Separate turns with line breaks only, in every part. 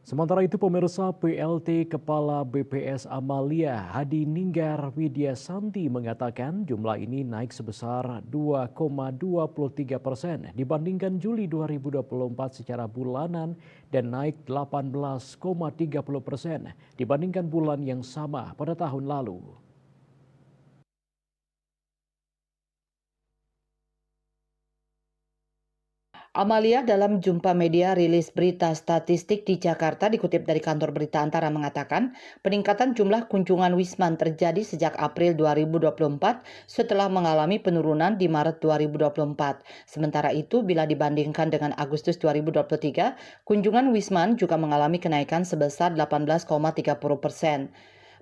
Sementara itu pemirsa PLT Kepala BPS Amalia Hadi Ninggar Widyasanti mengatakan jumlah ini naik sebesar 2,23% dibandingkan Juli 2024 secara bulanan dan naik 18,30% dibandingkan bulan yang sama pada tahun lalu.
Amalia dalam jumpa media rilis berita statistik di Jakarta dikutip dari kantor berita Antara mengatakan peningkatan jumlah kunjungan Wisman terjadi sejak April 2024 setelah mengalami penurunan di Maret 2024. Sementara itu bila dibandingkan dengan Agustus 2023, kunjungan Wisman juga mengalami kenaikan sebesar 18,30%.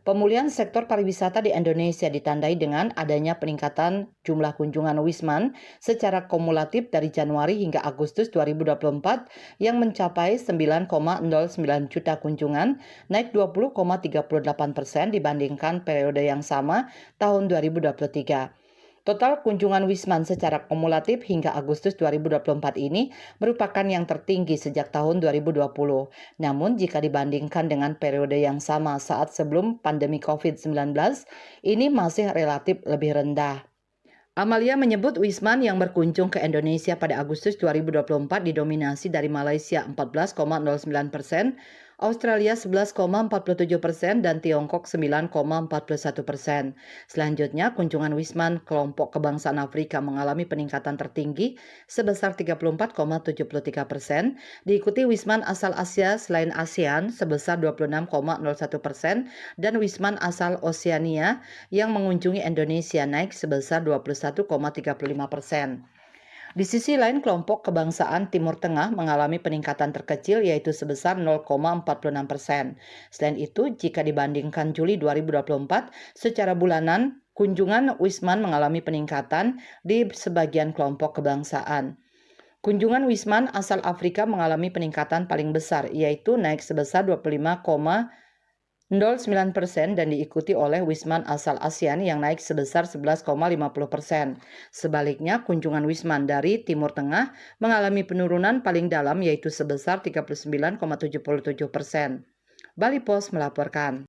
Pemulihan sektor pariwisata di Indonesia ditandai dengan adanya peningkatan jumlah kunjungan Wisman secara kumulatif dari Januari hingga Agustus 2024 yang mencapai 9,09 juta kunjungan, naik 20,38% dibandingkan periode yang sama tahun 2023. Total kunjungan Wisman secara kumulatif hingga Agustus 2024 ini merupakan yang tertinggi sejak tahun 2020. Namun jika dibandingkan dengan periode yang sama saat sebelum pandemi COVID-19, ini masih relatif lebih rendah. Amalia menyebut Wisman yang berkunjung ke Indonesia pada Agustus 2024 didominasi dari Malaysia 14,09%, Australia 11,47% dan Tiongkok 9,41%. Selanjutnya, kunjungan Wisman kelompok kebangsaan Afrika mengalami peningkatan tertinggi sebesar 34,73%, diikuti Wisman asal Asia selain ASEAN sebesar 26,01% dan Wisman asal Oseania yang mengunjungi Indonesia naik sebesar 21,35%. Di sisi lain, kelompok kebangsaan Timur Tengah mengalami peningkatan terkecil yaitu sebesar 0,46%. Selain itu, jika dibandingkan Juli 2024, secara bulanan, kunjungan Wisman mengalami peningkatan di sebagian kelompok kebangsaan. Kunjungan Wisman asal Afrika mengalami peningkatan paling besar, yaitu naik sebesar 25,09% dan diikuti oleh Wisman asal ASEAN yang naik sebesar 11,50%. Sebaliknya, kunjungan Wisman dari Timur Tengah mengalami penurunan paling dalam yaitu sebesar 39,77%. Bali Post melaporkan.